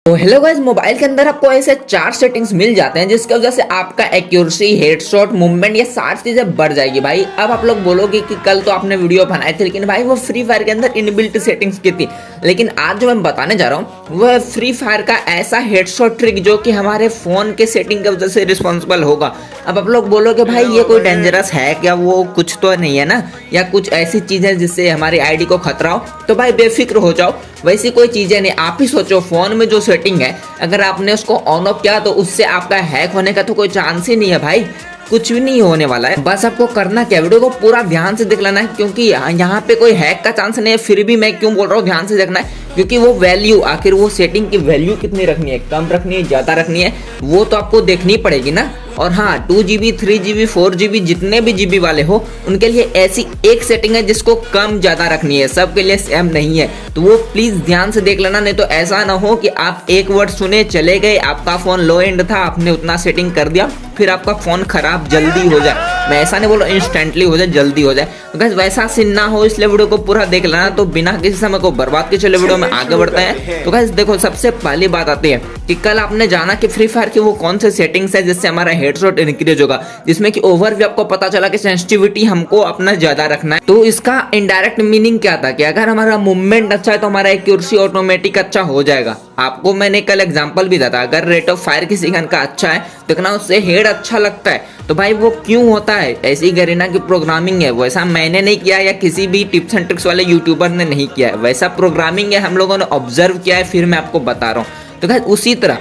तो hello guys, mobile के अंदर आपको ऐसे 4 सेटिंग्स मिल जाते हैं जिसकी वजह से आपका एक्यूरेसी, हेडशॉट, मूवमेंट ये सारी चीजें बढ़ जाएगी भाई। अब आप लोग बोलोगे कि कल तो आपने वीडियो बनाए थे लेकिन भाई वो फ्री फायर के अंदर इनबिल्ट सेटिंग्स की थी, लेकिन आज जो मैं बताने जा रहा हूँ वो है फ्री फायर का ऐसा हेडशॉट ट्रिक जो कि हमारे फोन के सेटिंग की वजह से रिस्पॉन्सिबल होगा। अब आप लोग बोलोगे भाई ये कोई डेंजरस है क्या, वो कुछ तो नहीं है ना, या कुछ ऐसी चीजें जिससे हमारी आईडी को खतरा हो, तो भाई बेफिक्र हो जाओ, वैसी कोई चीजें नहीं। आप ही सोचो, फोन में जो सेटिंग है अगर आपने उसको ऑन ऑफ किया तो उससे आपका हैक होने का तो कोई चांस ही नहीं है भाई, कुछ भी नहीं होने वाला है। बस आपको करना क्या, वीडियो को पूरा ध्यान से देख लेना है, क्योंकि यहाँ पे कोई हैक का चांस नहीं है। फिर भी मैं क्यों बोल रहा हूँ ध्यान से देखना है, क्योंकि वो वैल्यू, आखिर वो सेटिंग की वैल्यू कितनी रखनी है, कम रखनी है, ज्यादा रखनी है, वो तो आपको देखनी पड़ेगी ना। और हाँ, 2GB, 3GB, 4GB जितने भी GB वाले हो उनके लिए ऐसी एक सेटिंग है जिसको कम ज्यादा रखनी है, सबके लिए सेम नहीं है, तो वो प्लीज ध्यान से देख लेना। नहीं तो ऐसा ना हो कि आप एक वर्ड सुने चले गए, आपका फोन लो एंड था, आपने उतना सेटिंग कर दिया, फिर आपका फोन खराब जल्दी हो जाए। मैं ऐसा नहीं बोल रहा इंस्टेंटली हो जाए, जल्दी हो जाए, तो गाइस वैसा सीन ना हो, इसलिए वीडियो को पूरा देख लेना। तो बिना किसी समय को बर्बाद के चले वीडियो में आगे बढ़ते हैं। तो गाइस देखो, सबसे पहली बात आती है कि कल आपने जाना कि फ्री फायर की वो कौन से सेटिंग्स है जिससे हमारा हेडशॉट इंक्रीज होगा, जिसमें कि ओवरव्यू आपको पता चला कि सेंसिटिविटी हमको अपना ज्यादा रखना है। तो इसका इनडायरेक्ट मीनिंग क्या था कि अगर हमारा मूवमेंट अच्छा है तो हमारा एक्यूरेसी ऑटोमेटिक अच्छा हो जाएगा। आपको मैंने कल एग्जांपल भी दिया था, अगर रेट ऑफ फायर किसी गन का अच्छा है देखना, उससे हेड अच्छा लगता है। तो भाई वो क्यों होता है, ऐसी गरीना की प्रोग्रामिंग है, वैसा मैंने नहीं किया या किसी भी टिप्स एंड ट्रिक्स वाले यूट्यूबर ने नहीं किया है, वैसा प्रोग्रामिंग है, हम लोगों ने ऑब्जर्व किया है, फिर मैं आपको बता रहा हूँ। तो गाइस उसी तरह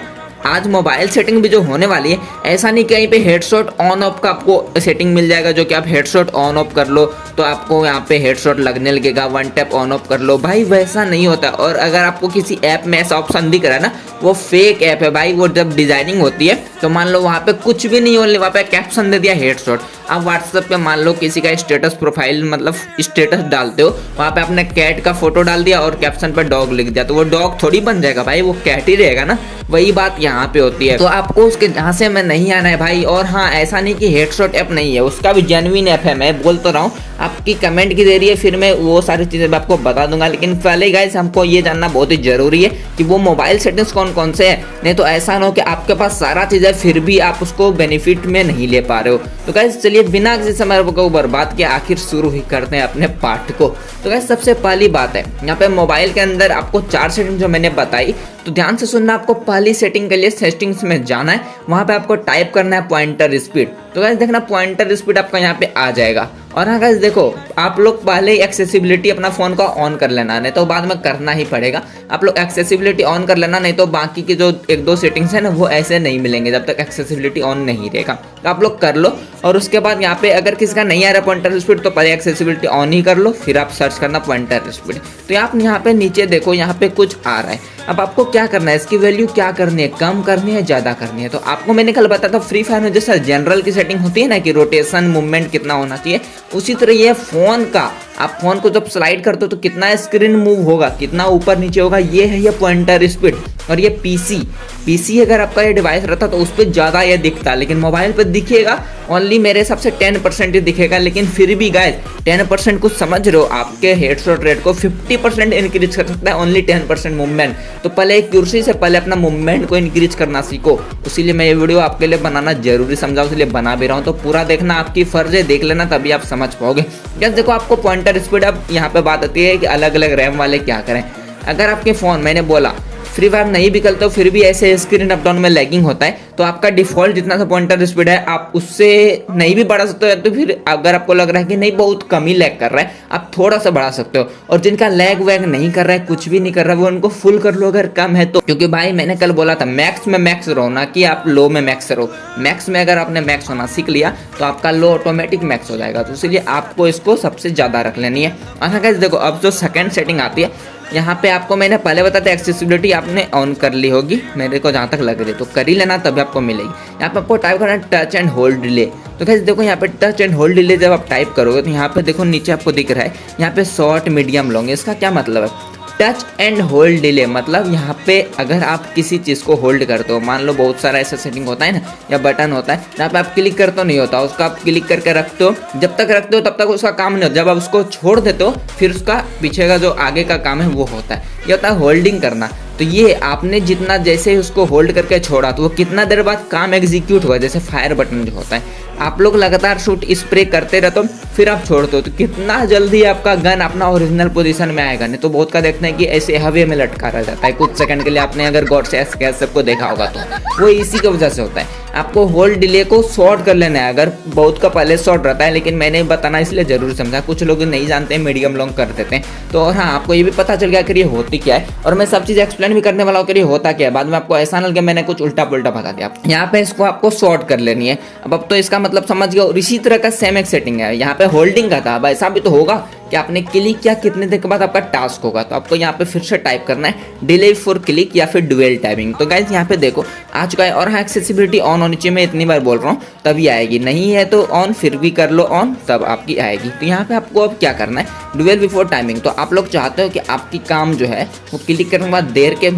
आज मोबाइल सेटिंग भी जो होने वाली है, ऐसा नहीं कहीं पे हेडशॉट ऑन ऑफ का आपको सेटिंग मिल जाएगा जो कि आप हेडशॉट ऑन ऑफ कर लो तो आपको यहाँ पे हेडशॉट लगने लगेगा, वन टैप ऑन ऑफ कर लो, भाई वैसा नहीं होता। और अगर आपको किसी ऐप में ऐसा ऑप्शन दिख रहा है ना, वो फेक ऐप है भाई। वो जब डिजाइनिंग होती है तो मान लो वहाँ पे कुछ भी नहीं हो, वहाँ पे कैप्शन दे दिया हेडशॉट। आप व्हाट्सएप पे मान लो किसी का स्टेटस प्रोफाइल मतलब स्टेटस डालते हो, वहाँ पे आपने कैट का फोटो डाल दिया और कैप्शन पे डॉग लिख दिया, तो वो डॉग थोड़ी बन जाएगा भाई, वो कैट ही रहेगा ना। वही बात यहाँ पे होती है, तो आपको उसके यहाँ से में नहीं आना है भाई। और हाँ, ऐसा नहीं कि हेडशॉट ऐप नहीं है, उसका भी जेन्युइन ऐप है, मैं बोल तो रहा हूँ। आपकी कमेंट के जरिए फिर मैं वो सारी चीज़ें आपको बता दूंगा, लेकिन पहले गाइस हमको ये जानना बहुत ही जरूरी है कि वो मोबाइल सेटिंग्स कौन कौन से हैं, नहीं तो ऐसा ना हो कि आपके पास सारा चीज़ है फिर भी आप उसको बेनिफिट में नहीं ले पा रहे हो। तो गाइस चलिए बिना किसी समय को बर्बाद किए आखिर शुरू ही करते हैं अपने पार्ट को। तो गाइस सबसे पहली बात है, यहाँ पे मोबाइल के अंदर आपको 4 सेटिंग जो मैंने बताई, तो ध्यान से सुनना। आपको पहली सेटिंग के लिए सेटिंग्स में जाना है, वहां पे आपको टाइप करना है पॉइंटर स्पीड। तो गाइस देखना पॉइंटर स्पीड आपका यहाँ पे आ जाएगा। और हाँ गाइस देखो, आप लोग पहले एक्सेसिबिलिटी अपना फोन का ऑन कर लेना, नहीं तो बाद में करना ही पड़ेगा। आप लोग एक्सेसिबिलिटी ऑन कर लेना, नहीं तो बाकी की जो 1-2 सेटिंग्स है ना वो ऐसे नहीं मिलेंगे जब तक एक्सेसिबिलिटी ऑन नहीं रहेगा। तो आप लोग कर लो, और उसके बाद यहाँ पे अगर किसी का नहीं आ रहा पॉइंटर स्पीड तो पहले एक्सेसिबिलिटी ऑन ही कर लो, फिर आप सर्च करना पॉइंटर स्पीड। तो आप यहाँ पे नीचे देखो, यहाँ पे कुछ आ रहा है। अब आपको क्या करना है, इसकी वैल्यू क्या करनी है, कम करनी है, ज्यादा करनी है। तो आपको मैंने कल बताया था फ्री फायर में जैसा जनरल की सेटिंग होती है ना कि रोटेशन मूवमेंट कितना होना चाहिए, उसी तरह ये फोन का, आप फोन को जब स्लाइड करते हो तो कितना स्क्रीन मूव होगा, कितना ऊपर नीचे होगा, ये है ये पॉइंटर स्पीड। और ये पीसी अगर आपका ये डिवाइस रहता तो उस पर ज़्यादा ये दिखता, लेकिन मोबाइल पर दिखेगा ओनली मेरे हिसाब से 10% ही दिखेगा। लेकिन फिर भी गाइस 10% कुछ समझ रहे हो, आपके हेडशॉट रेट को 50% इंक्रीज कर सकता है ओनली 10% मूवमेंट। तो पहले एक्यूरेसी से पहले अपना मूवमेंट को इंक्रीज करना सीखो, इसीलिए मैं ये वीडियो आपके लिए बनाना जरूरी समझा, इसलिए बना भी रहा हूँ। तो पूरा देखना, आपकी फर्ज है, देख लेना तभी आप समझ पाओगे। जैसे देखो आपको पॉइंटर स्पीड, अब यहाँ पे बात आती है कि अलग अलग रैम वाले क्या करें। अगर आपके फ़ोन, मैंने बोला फ्री फायर नहीं भी करते हो फिर भी ऐसे स्क्रीन अप डाउन में लैगिंग होता है, तो आपका डिफॉल्ट जितना सा पॉइंटर स्पीड है आप उससे नहीं भी बढ़ा सकते हो, तो फिर अगर आपको लग रहा है कि नहीं बहुत कम ही लैग कर रहा है, आप थोड़ा सा बढ़ा सकते हो। और जिनका लैग वैग नहीं कर रहा है, कुछ भी नहीं कर रहा है, वो उनको फुल कर लो अगर कम है तो, क्योंकि भाई मैंने कल बोला था मैक्स में मैक्स रहो, ना कि आप लो में मैक्स रहो। मैक्स में अगर आपने मैक्स होना सीख लिया तो आपका लो ऑटोमेटिक मैक्स हो जाएगा, तो इसलिए आपको इसको सबसे ज़्यादा रख लेनी है। और गाइस देखो, अब जो सेकेंड सेटिंग आती है, यहाँ पे आपको मैंने पहले बताया था एक्सेसिबिलिटी आपने ऑन कर ली होगी, मेरे को जहाँ तक लग रही है, तो कर ही लेना तभी आपको मिलेगी। यहाँ पे आपको टाइप करना है टच एंड होल्ड डिले। तो गाइस देखो यहाँ पे टच एंड होल्ड डिले जब आप टाइप करोगे तो यहाँ पे देखो नीचे आपको दिख रहा है यहाँ पे शॉर्ट मीडियम लॉन्ग। इसका क्या मतलब है, टच एंड होल्ड डिले मतलब यहाँ पे अगर आप किसी चीज़ को होल्ड करते हो, मान लो बहुत सारा ऐसा सेटिंग होता है ना या बटन होता है जहाँ पे आप क्लिक करते हो नहीं होता, उसका आप क्लिक करके रखते हो, जब तक रखते हो तब तक उसका काम नहीं होता, जब आप उसको छोड़ देते हो फिर उसका पीछे का जो आगे का काम है वो होता है। ये होता है होल्डिंग करना। तो ये आपने जितना जैसे उसको होल्ड करके छोड़ा तो वो कितना देर बाद काम एग्जीक्यूट हुआ, जैसे फायर बटन जो होता है, आप लोग लगातार शूट स्प्रे करते रहते हो फिर आप छोड़ते हो तो कितना जल्दी आपका गन अपना ओरिजिनल पोजीशन में आएगा। नहीं तो बहुत का देखते हैं कि ऐसे हवा में लटका रह जाता है कुछ सेकंड के लिए। आपने अगर गॉड से कैस सबको देखा होगा तो वो इसी की वजह से होता है। आपको होल्ड डिले को शॉर्ट कर लेना है। अगर बहुत का पहले शॉर्ट रहता है, लेकिन मैंने बताना इसलिए जरूर समझा, कुछ लोग नहीं जानते हैं, मीडियम लॉन्ग कर देते हैं। तो और हाँ, आपको ये भी पता चल गया कि ये होती क्या है, और मैं सब चीज़ एक्सप्लेन भी करने वाला हूँ कि ये होता क्या है। बाद में आपको ऐसा ना लगे मैंने कुछ उल्टा पुल्टा बता दिया। यहाँ पे इसको आपको शॉर्ट कर लेनी है। अब तो इसका मतलब समझ गया। और इसी तरह का सेम एक सेटिंग है, यहाँ पे होल्डिंग का था, अब ऐसा भी तो होगा कि आपने क्लिक किया कितने देर के बाद आपका टास्क होगा। तो आपको यहाँ पे फिर से टाइप करना है डिले फॉर क्लिक या फिर डुअल टाइपिंग। तो गाइस यहाँ पे देखो आ चुका है। और हाँ, एक्सेसिबिलिटी ऑन होनी चाहिए, मैं इतनी बार बोल रहा हूँ तभी आएगी, नहीं है तो ऑन, फिर भी कर लो ऑन तब आपकी आएगी। तो यहाँ पे आपको अब क्या करना है, डुअल बिफोर टाइमिंग। तो आप लोग चाहते हो कि आपकी काम जो है वो क्लिक करने के बाद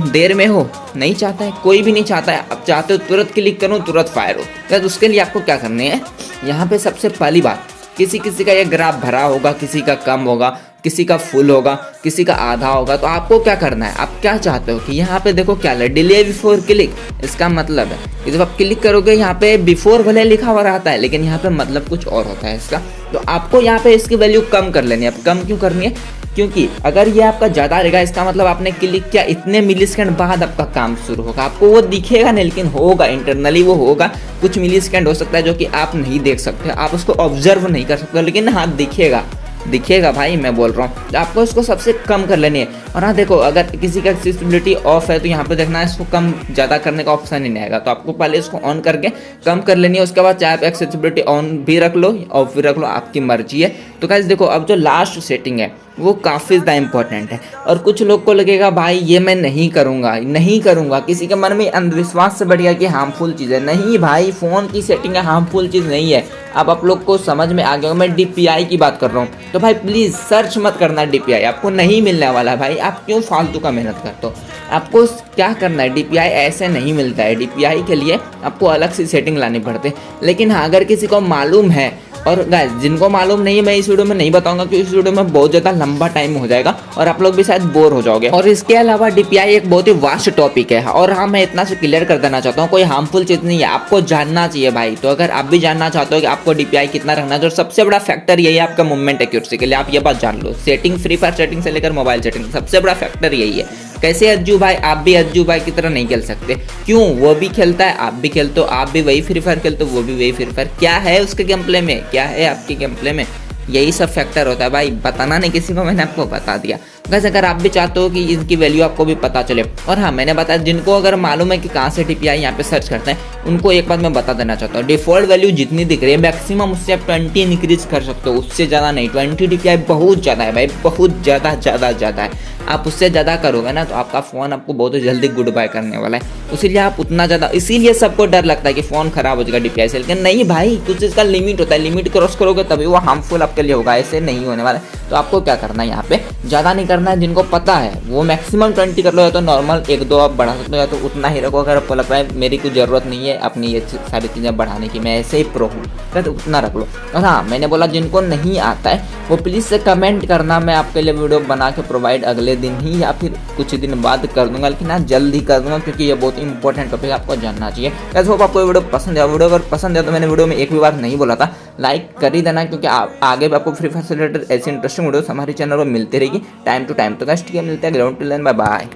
देर में हो, नहीं चाहता है, कोई भी नहीं चाहता है। आप चाहते हो तुरंत क्लिक करो तुरंत फायर हो। तो उसके लिए आपको क्या करनी है, यहाँ पे सबसे पहली बात, किसी किसी का ये ग्राफ भरा होगा, किसी का कम होगा, किसी का फुल होगा, किसी का आधा होगा। तो आपको क्या करना है, आप क्या चाहते हो कि यहाँ पे देखो क्या है, डिले बिफोर क्लिक। इसका मतलब है कि जब आप क्लिक करोगे यहाँ पे बिफोर भले लिखा हुआ रहता है, लेकिन यहाँ पे मतलब कुछ और होता है इसका। तो आपको यहाँ पे इसकी वैल्यू कम कर लेनी है। अब कम क्यों करनी है, क्योंकि अगर ये आपका ज़्यादा रहेगा इसका मतलब आपने क्लिक किया इतने मिली सेकेंड बाद आपका काम शुरू होगा। आपको वो दिखेगा नहीं, लेकिन होगा, इंटरनली वो होगा। कुछ मिली सेकेंड हो सकता है जो कि आप नहीं देख सकते, आप उसको ऑब्जर्व नहीं कर सकते, लेकिन हाँ दिखेगा भाई, मैं बोल रहा हूँ। तो आपको इसको सबसे कम कर लेनी है। और हाँ देखो, अगर किसी का एक्सेसिबिलिटी ऑफ है तो यहाँ पे देखना है इसको कम ज़्यादा करने का ऑप्शन ही नहीं आएगा। तो आपको पहले इसको ऑन करके कम कर लेनी है, उसके बाद चाहे आप एक्सेसिबिलिटी ऑन भी रख लो ऑफ भी रख लो, आपकी मर्जी है। तो गाइस देखो, अब जो लास्ट सेटिंग है वो काफ़ी ज़्यादा इंपॉर्टेंट है। और कुछ लोग को लगेगा भाई ये मैं नहीं करूँगा, किसी के मन में अंधविश्वास से बढ़िया कि हार्मफुल चीज़ है। नहीं भाई, फ़ोन की सेटिंग है, हार्मफुल चीज़ नहीं है। अब आप लोग को समझ में आ गया, मैं DPI की बात कर रहा हूँ। तो भाई प्लीज़ सर्च मत करना DPI, आपको नहीं मिलने वाला भाई। आप क्यों फालतू का मेहनत करते हो। आपको क्या करना है, DPI ऐसे नहीं मिलता है। DPI के लिए आपको अलग से सेटिंग लानी पड़ती है। लेकिन हाँ, अगर किसी को मालूम है, और गाइस जिनको मालूम नहीं है मैं इस वीडियो में नहीं बताऊंगा, क्योंकि इस वीडियो में बहुत ज़्यादा लंबा टाइम हो जाएगा और आप लोग भी शायद बोर हो जाओगे। और इसके अलावा DPI एक बहुत ही वास्ट टॉपिक है। और हाँ, मैं इतना से क्लियर कर देना चाहता हूँ, कोई हार्मफुल चीज़ नहीं है, आपको जानना चाहिए भाई। तो अगर आप भी जानना चाहते हो कि आपको DPI कितना रखना है, तो सबसे बड़ा फैक्टर यही है आपका मूवमेंट एक्यूरेसी के लिए। आप ये बात जान लो, सेटिंग, फ्री फायर सेटिंग से लेकर मोबाइल सेटिंग, सबसे बड़ा फैक्टर यही है। कैसे अज्जू भाई, आप भी अज्जू भाई की तरह नहीं खेल सकते। क्यों, वो भी खेलता है, आप भी खेलते हो, आप भी वही फ्री फायर खेलते हो, वो भी वही फ्री फायर। क्या है उसके गेम प्ले में, क्या है आपके गेम प्ले में, यही सब फैक्टर होता है भाई। बताना नहीं किसी को, मैंने आपको बता दिया। बस अगर आप भी चाहते हो कि इनकी वैल्यू आपको भी पता चले, और हाँ मैंने बताया जिनको अगर मालूम है कि कहाँ से DPI यहाँ पे सर्च करते हैं, उनको एक बात मैं बता देना चाहता हूँ। डिफॉल्ट वैल्यू जितनी दिख रही है मैक्सिमम उससे आप 20 इंक्रीज कर सकते हो, उससे ज़्यादा नहीं। 20 DPI बहुत ज़्यादा है भाई, बहुत ज़्यादा है। आप उससे ज़्यादा करोगे ना तो आपका फ़ोन आपको बहुत जल्दी गुड बाय करने वाला है। इसीलिए आप उतना ज़्यादा, इसीलिए सबको डर लगता है कि फ़ोन खराब हो जाएगा DPI से। लेकिन नहीं भाई, कुछ इसका लिमिट होता है, लिमिट क्रॉस करोगे तभी वो हार्मफुल आपके लिए होगा, ऐसे नहीं होने वाला। तो आपको क्या करना है, यहाँ पे ज़्यादा नहीं करना है। जिनको पता है वो मैक्सिमम 20 कर लो, या तो नॉर्मल 1-2 आप बढ़ा सकते हो, या तो उतना ही रखो। अगर आपको लगता है मेरी कुछ ज़रूरत नहीं है अपनी ये सारी चीज़ें बढ़ाने की, मैं ऐसे ही प्रो हूँ, तो उतना रख लो। और हाँ, मैंने बोला जिनको नहीं आता है वो प्लीज़ से कमेंट करना, मैं आपके लिए वीडियो बना के प्रोवाइड अगले दिन ही या फिर कुछ दिन बाद कर दूंगा। लेकिन हाँ, जल्द ही कर दूंगा, क्योंकि ये बहुत इंपॉर्टेंट टॉपिक आपको जानना चाहिए। कैसे होप आपको वीडियो पसंद है। वीडियो अगर पसंद है तो मैंने वीडियो में एक भी बार नहीं बोला था, लाइक कर ही देना, क्योंकि आगे भी आपको फ्री फायर से रिलेटेड ऐसी इंटरेस्टिंग वीडियोस हमारे चैनल पर मिलती रहेगी टाइम टू टाइम। तो गाइस ठीक है, मिलते हैं ground to learn, bye bye.